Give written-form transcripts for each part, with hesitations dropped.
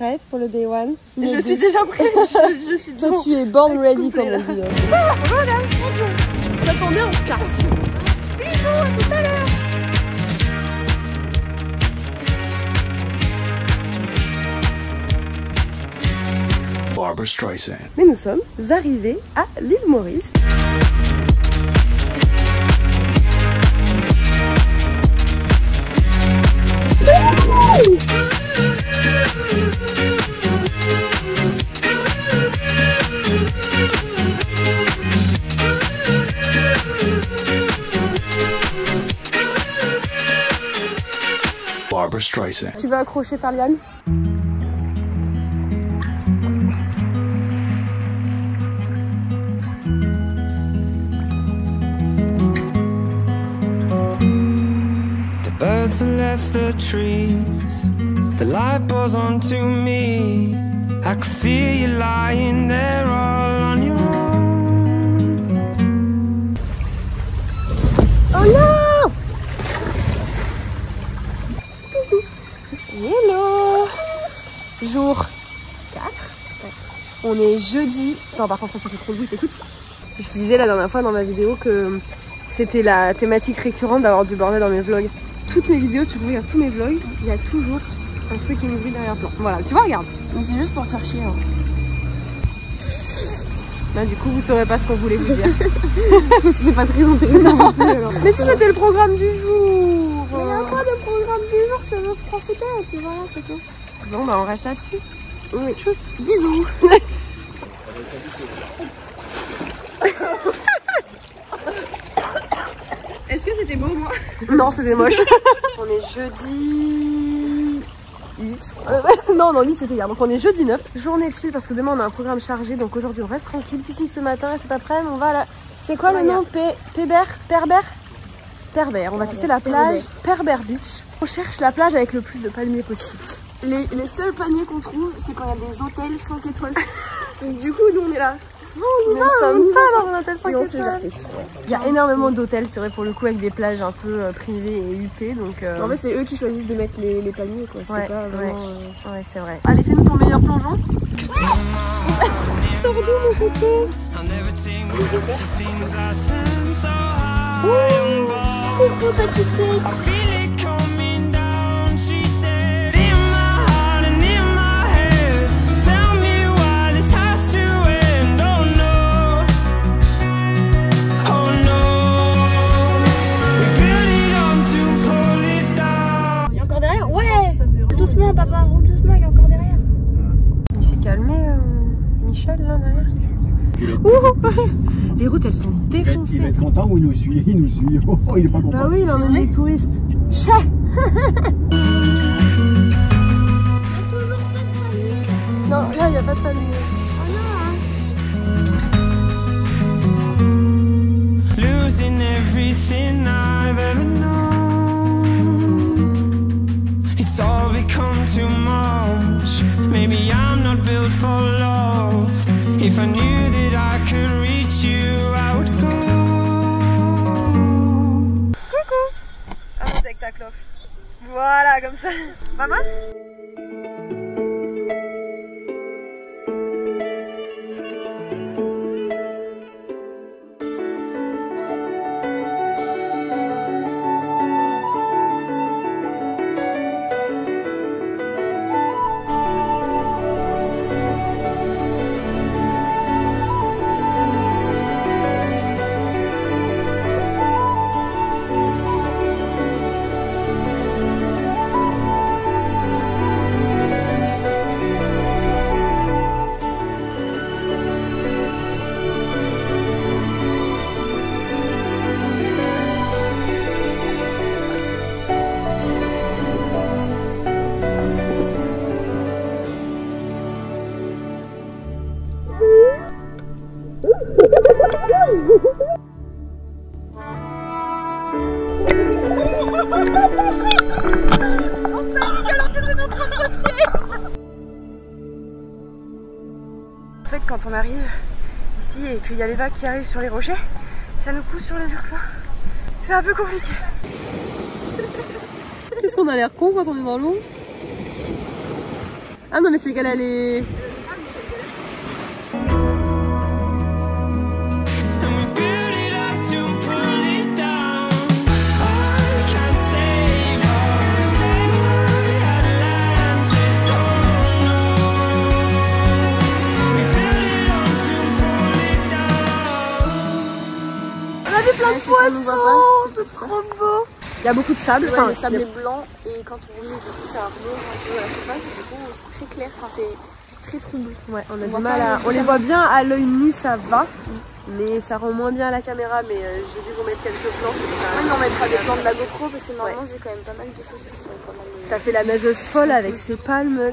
prête pour le day one? Je suis déjà prête, je suis Toi, tu es born ready, comme on dit. Voilà, bonjour. Ça tombe bien, on se casse. Bisous, à tout à l'heure. Barbra Streisand. Mais nous sommes arrivés à l'île Maurice. Barbra Streisand. Tu veux accrocher ta liane? Birds have left the trees, the light pours onto me. I could feel you lying there all on your own. Oh non! Hello! Jour 4. On est jeudi. Attends, par contre, ça fait trop de bruit, t'écoutes? Je disais la dernière fois dans ma vidéo que c'était la thématique récurrente d'avoir du bordel dans mes vlogs. Toutes mes vidéos, tu regardes tous mes vlogs, il y a toujours un feu qui me brûle derrière-plan. Voilà, tu vois, regarde. Mais c'est juste pour te faire chier. Hein. Là, du coup, vous saurez pas ce qu'on voulait vous dire. C'était pas très intéressant. Mais si c'était le programme du jour. Mais il n'y a pas de programme du jour, c'est juste profiter. Et puis voilà, c'est tout. Bon, bah on reste là-dessus. Oui, tchuss, bisous. Est-ce que c'était beau, moi? Non, c'était moche. On est jeudi 8. Non, 8 c'était hier. Donc on est jeudi 9. Journée chill parce que demain on a un programme chargé. Donc aujourd'hui on reste tranquille. Piscine ce matin et cet après-midi on va à la... C'est quoi le nom? Perbert. On va tester la plage Perbert Beach. On cherche la plage avec le plus de palmiers possible. Les seuls paniers qu'on trouve, c'est quand il y a des hôtels 5 étoiles. Donc du coup nous on est là. Nous ne sommes pas dans un hôtel 5 étoiles. Il y a énormément d'hôtels, c'est vrai, pour le coup, avec des plages un peu privées et huppées. Donc, En fait, c'est eux qui choisissent de mettre les palmiers, quoi. Ouais, c'est pas vraiment. Ouais, c'est vrai. Allez, fais-nous ton meilleur plongeon. Sors d'où, mon coco? Coucou, petite fille. Doucement, papa, roule doucement, il est encore derrière. Il s'est calmé, Michel, là, derrière. Les routes, elles sont défoncées. Il va être content ou il nous suit? Il nous suit. Oh, il est pas content. Bah oui, il emmène des touristes. Chat. Non, là, il n'y a pas de famille. Losing everything I've ever known. It's all become too much. Maybe I'm not built for love. If I knew that I could reach you, I would go. Coucou. Arrête avec ta cloche. Voilà, comme ça. Vamos? En fait, quand on arrive ici et qu'il y a les vagues qui arrivent sur les rochers, ça nous pousse sur les oursins. C'est un peu compliqué. Qu'est-ce qu'on a l'air con quand on est dans l'eau? Ah non mais c'est qu'elle a les... Plein de poissons, c'est trop beau. Il y a beaucoup de sable. Ouais, le sable est blanc et quand on remonte, du coup, ça remonte un peu à la surface. Et du coup, c'est très clair. Enfin, c'est très trouble. Ouais, on a du mal à... On les voit bien à l'œil nu, ça va. Mais ça rend moins bien à la caméra. Mais j'ai dû vous mettre quelques plans. Ouais, mais on mettra des plans de la GoPro parce que normalement, j'ai quand même pas mal de choses qui sont pas mal. T'as fait la nageuse folle avec ses palmes. Ouais,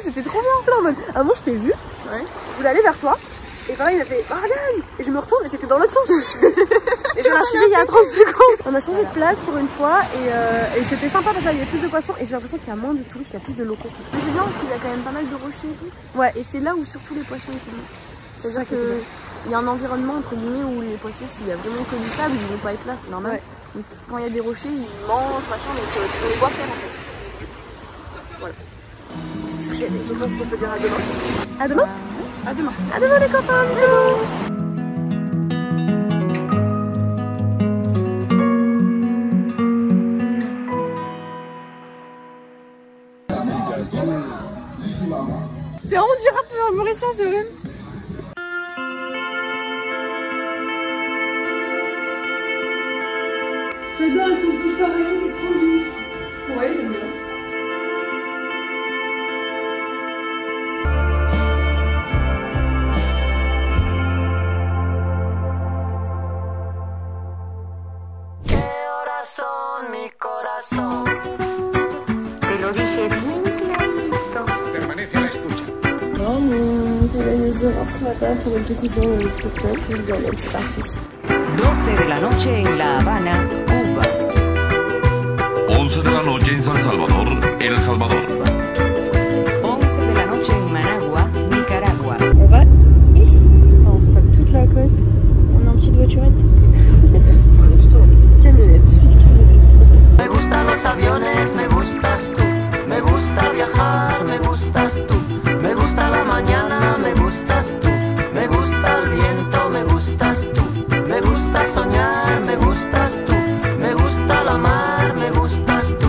c'était trop bien. J'étais là en mode. À un moment, je t'ai vu. Ouais. Je voulais aller vers toi. Et pareil, il a fait Marianne. Et je me retourne et t'étais dans l'autre sens. Et je l'ai suivi il y a 30 secondes. On a changé de place pour une fois et c'était sympa parce qu'il y avait plus de poissons et j'ai l'impression qu'il y a moins de touristes, il y a plus de locaux. Mais c'est bien parce qu'il y a quand même pas mal de rochers et tout. Ouais. Et c'est là où surtout les poissons ils sont. C'est-à-dire qu'il y a un environnement entre guillemets où les poissons, s'il y a vraiment que du sable, ils vont pas être là, c'est normal. Ouais. Donc quand il y a des rochers, ils mangent, machin, donc on les voit faire en fait. Voilà. Je pense qu'on peut dire à demain. À demain? À demain. À demain les copains, bisous. C'est vraiment du rap mauricien, c'est vrai. Regarde ton petit carré, t'es trop lisse. Ouais, j'aime bien. Ce matin pour une décision d'inscription. Je vous emmène, c'est parti. 12 de la noche en La Habana, Cuba. 11 de la noche en San Salvador, El Salvador. 11 de la noche en Managua, Nicaragua. On va ici. On se tape toute la côte. On est en petite voiturette. On est plutôt en petite camionnette. Me gustan los aviones, me gustas tú. Me gusta viajar, me gustas tú. Me gusta la mañana, me gustas tú. Me gusta el viento, me gustas tú. Me gusta soñar, me gustas tú. Me gusta la mar, me gustas tú.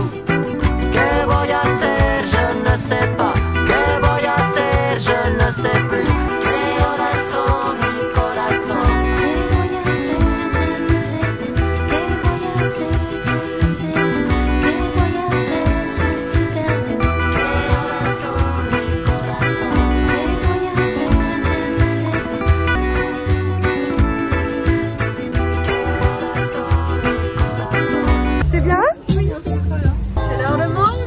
¿Qué voy a hacer? Je ne sais pas. ¿Qué voy a hacer? Je ne sais plus. Mi corazón, mi corazón. ¿Qué voy a hacer? Je ne sais plus. ¿Qué voy a hacer? Je ne sais plus. ¿Qué voy a hacer? Je suis perdu. Mi corazón, mi corazón. ¿Qué voy a hacer? Je ne sais plus. C'est bien? Oui, c'est l'heure de manger.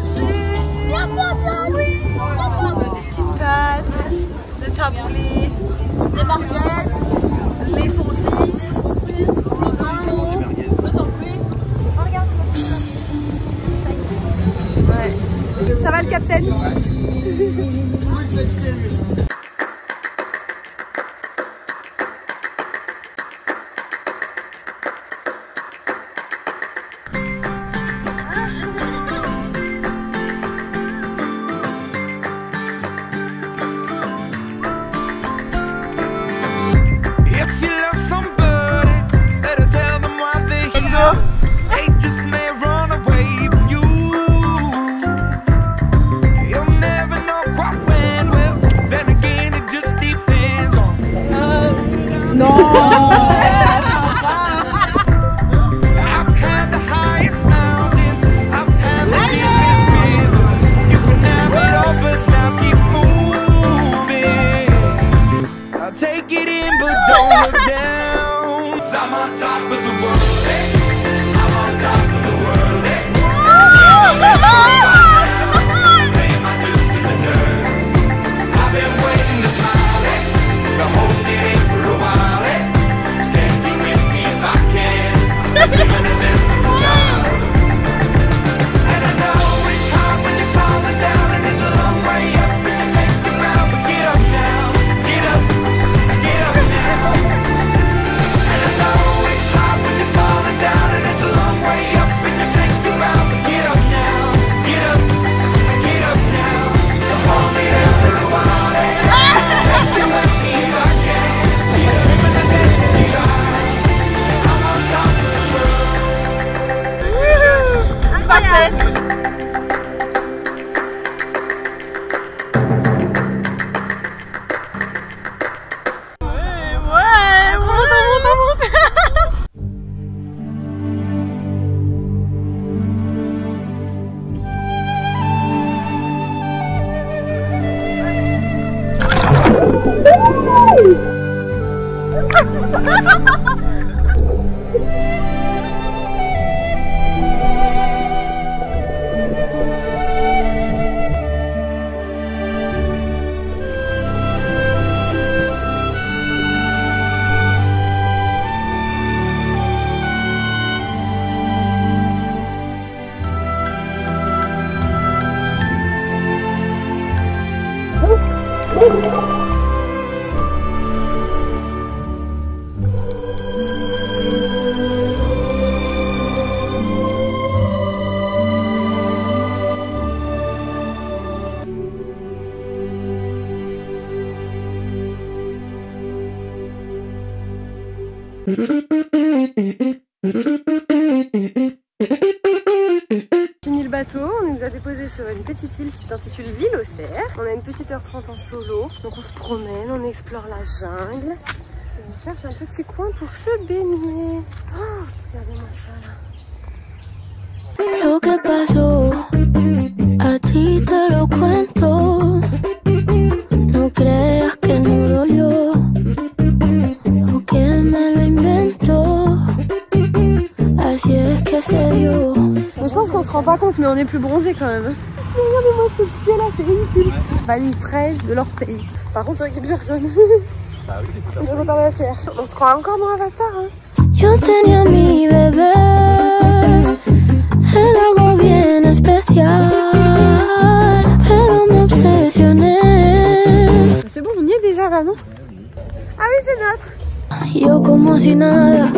Bien, oui. On a des petites pâtes, le taboulé, les merguez, les saucisses, le tampon, le tampon. Oh, regarde comment c'est ça. Ouais. Ça va le capitaine? If you love somebody, better tell them why they here. They just may run away from you. You'll never know quite when. Well, then again. Fini le bateau, on nous a déposé sur une petite île qui s'intitule l'île aux cerfs. On a une petite heure 30 en solo, donc on se promène, on explore la jungle et on cherche un petit coin pour se baigner. Oh, regardez-moi ça là. Lo que pasó, a ti te lo cuento. No creas que no dolió o que me lo inventó. Así es que se dio. Mais je pense qu'on se rend pas compte, mais on est plus bronzé quand même. Regardez-moi ce pied là, c'est ridicule. Bah les fraises de l'orteil. Par contre, c'est vrai qu'il est jaune. Ah oui, On est retard à faire. On se croit encore dans Avatar, hein. Yo tenía mi bebé, era algo bien especial, pero me obsesioné. C'est bon, on y est déjà là, non? Ah oui, c'est notre. Yo como si nada.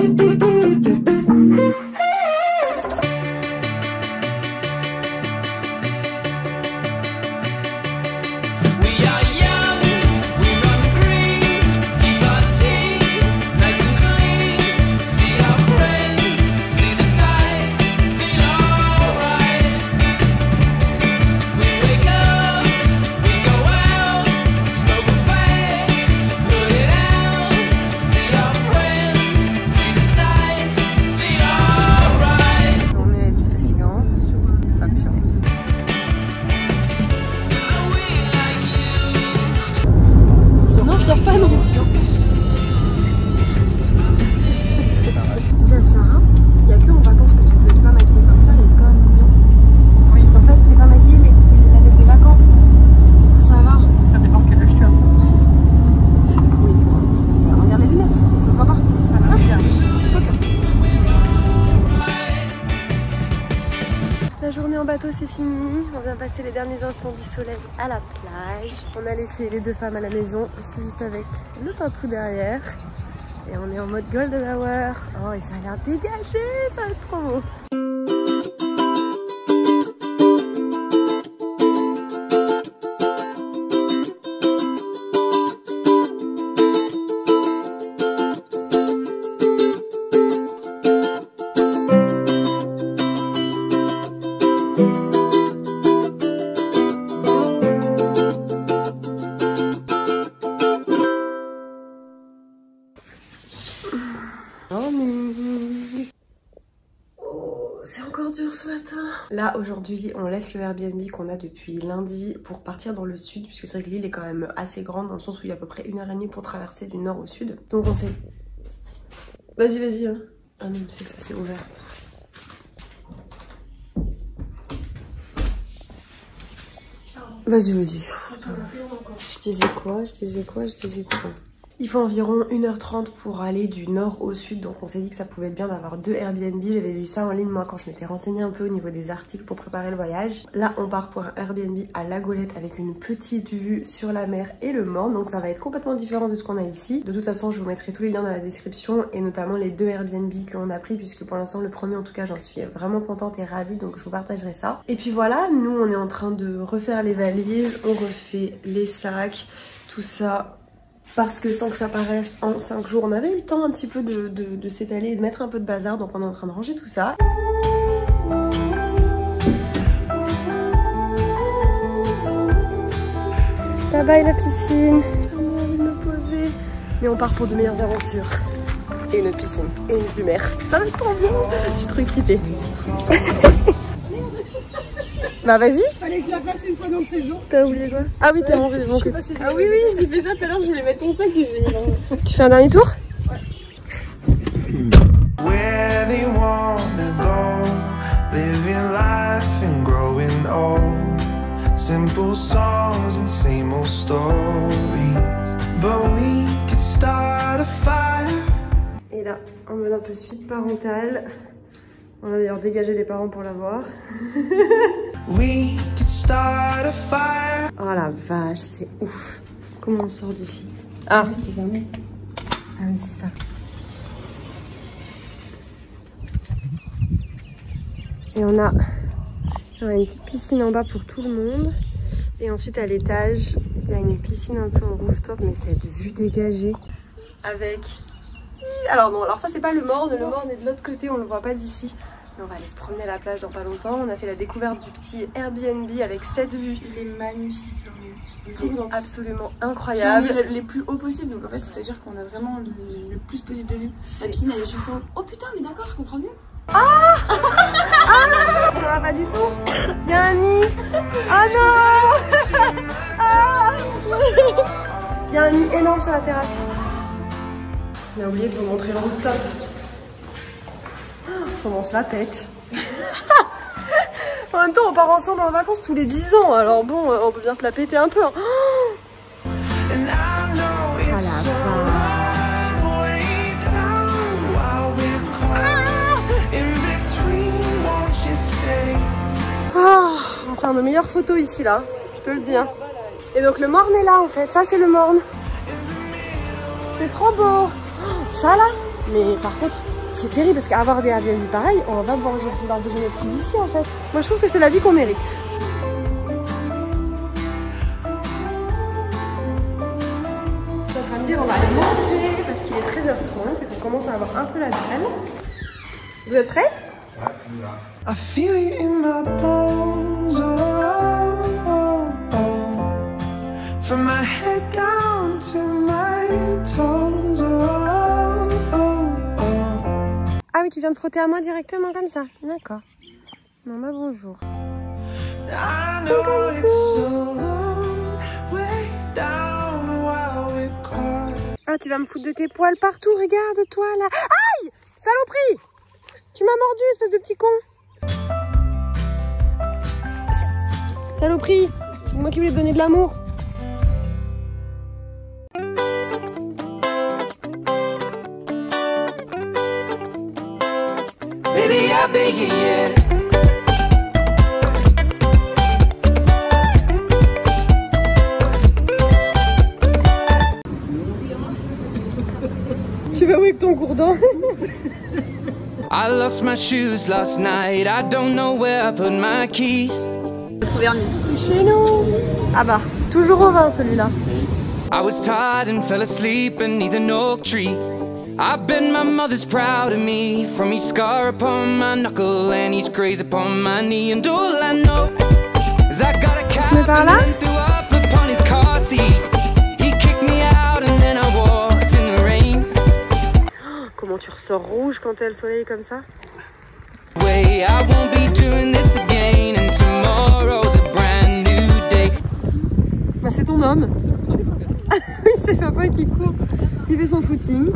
La journée en bateau c'est fini, on vient passer les derniers instants du soleil à la plage. On a laissé les deux femmes à la maison, je suis juste avec le papou derrière. Et on est en mode golden hour. Oh et ça a l'air dégagé, ça va être trop beau. C'est encore dur ce matin. Là aujourd'hui on laisse le Airbnb qu'on a depuis lundi pour partir dans le sud, puisque c'est vrai que l'île est quand même assez grande dans le sens où il y a à peu près 1h30 pour traverser du nord au sud. Donc on s'est... Vas-y hein. Ah non c'est que ça c'est ouvert. Vas-y. Je disais quoi. Il faut environ 1h30 pour aller du nord au sud, donc on s'est dit que ça pouvait être bien d'avoir 2 Airbnb. J'avais vu ça en ligne moi quand je m'étais renseignée un peu au niveau des articles pour préparer le voyage. Là on part pour un Airbnb à La Golette avec une petite vue sur la mer et le Morne, donc ça va être complètement différent de ce qu'on a ici. De toute façon je vous mettrai tous les liens dans la description et notamment les 2 Airbnb qu'on a pris, puisque pour l'instant le premier en tout cas j'en suis vraiment contente et ravie, donc je vous partagerai ça. Et puis voilà, nous on est en train de refaire les valises, on refait les sacs, tout ça. Parce que sans que ça paraisse, en 5 jours, on avait eu le temps un petit peu de s'étaler et de mettre un peu de bazar. Donc on est en train de ranger tout ça. Bye bye la piscine. On a envie de me poser. Mais on part pour de meilleures aventures. Et une autre piscine. Et une vue mer. Ça va être trop bien. Je suis trop excitée. Bah vas-y. Fallait que je la fasse une fois dans le séjour. T'as oublié quoi? Ah oui, t'as mangé des bons côtés. Ah oui, oui, j'ai fait ça tout à l'heure, je voulais mettre ton sac et je l'ai mis dans. Tu fais un dernier tour? Ouais. Where they wanna go, living life and growing old. Simple songs and same old stories, but we could start a fire. Et là, en mode un peu suite parentale. On va d'ailleurs dégager les parents pour la voir. We could start a fire. Oh la vache, c'est ouf. Comment on sort d'ici? Ah, c'est fermé. Ah oui, c'est ça. Et on a une petite piscine en bas pour tout le monde. Et ensuite à l'étage, il y a une piscine un peu en rooftop, mais cette vue dégagée. Avec... Alors non, alors ça c'est pas le morne est de l'autre côté, on le voit pas d'ici. Mais on va aller se promener à la plage dans pas longtemps. On a fait la découverte du petit Airbnb avec cette vue. Il est magnifique. Il est absolument incroyable. On est les plus hauts possible, donc en fait c'est à dire qu'on a vraiment le plus possible de vue. La piscine elle est juste en haut. Oh putain, mais d'accord, je comprends mieux. Ah ah, ça va pas du tout. Il y a un nid. Ah non. Ah. Il y a un nid énorme sur la terrasse. On a oublié de vous montrer le rooftop. Comment on se la pète. En même temps on part ensemble en vacances tous les 10 ans. Alors bon, on peut bien se la péter un peu. Hein. Oh la vache. Oh, on va faire nos meilleures photos ici là, je te le dis. Hein. Et donc le morne est là en fait, ça c'est le morne. C'est trop beau. Ça là, mais par contre c'est terrible parce qu'avoir des Airbnb pareil, on va pouvoir bouger notre vie d'ici en fait. Moi je trouve que c'est la vie qu'on mérite. Je suis en train de dire on va aller manger parce qu'il est 13h30 et qu'on commence à avoir un peu la dalle. Vous êtes prêts? Ouais, on y va. I feel it in my bones, oh, oh, oh. From my head down to my toes, oh, oh, oh. Ah oui, tu viens de frotter à moi directement comme ça. D'accord. Non, bah bonjour. I know it's so long, way down while we're caught. Ah, tu vas me foutre de tes poils partout, regarde-toi là. Aïe! Saloperie! Tu m'as mordu, espèce de petit con. Saloperie, c'est moi qui voulais te donner de l'amour. Baby, I beg you, yeah. Tu vas où avec ton gourdin? I lost my shoes last night. I don't know where I put my keys. Chez nous. Ah bah, toujours au vin celui-là. I was tired and fell asleep beneath an oak tree. I bet my mother's proud of me, from each scar upon my knuckle and each graze upon my knee. And all I know is I got a cab and then threw up upon his car seat. He kicked me out and then I walked in the rain. Comment tu ressors rouge quand t'es le soleil comme ça? Way, I won't be doing this again and tomorrow's a brand new day. Bah c'est ton homme. Oui, c'est papa qui court. Il fait son footing.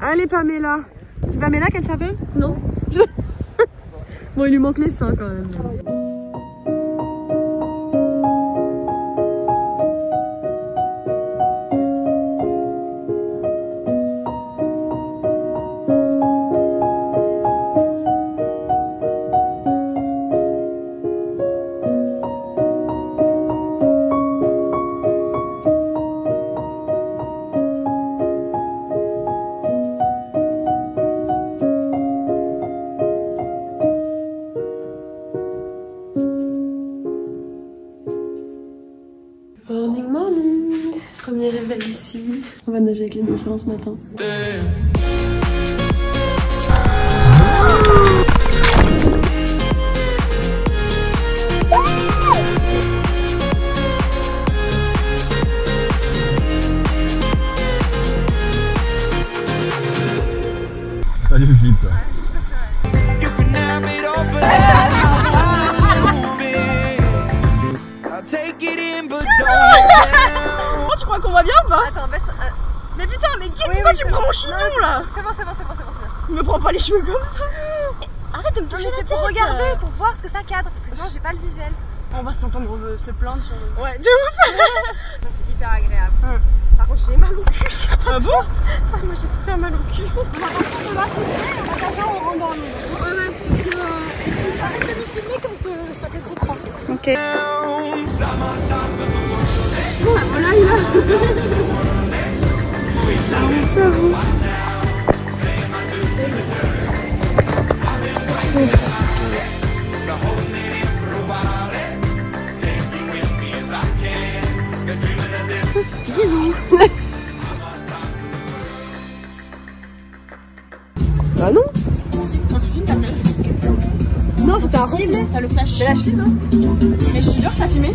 Allez Pamela. C'est Pamela qu'elle s'appelle? Non. Bon, il lui manque les seins quand même. Morning, morning. Premier réveil ici. On va nager avec les dauphins ce matin. Salut Philippe. it in, but don't let down. Tu crois qu'on voit bien ou pas? Attends, baisse. Mais putain, mais pourquoi tu me prends mon chignon là? C'est bon. Me prends pas les cheveux comme ça. Arrête de me toucher la C'est tête. pour regarder, pour voir ce que ça cadre, parce que sinon j'ai pas le visuel. On va s'entendre se plaindre sur le... Ouais, de ouf. C'est hyper agréable. Par contre, j'ai mal au cul. Ah bon? Ah, moi j'ai super mal au cul. On rentre dans le... Ouais, parce que... arrête de nous filmer quand ça fait trop froid. Ok. Bon, voilà, il a... On s'avoue. Bisous. Bah non. Si, quand tu filmes, t'as le flash. Non, c'était un film. T'as le flash. Mais là je filme. Mais je suis sûre que ça filmait.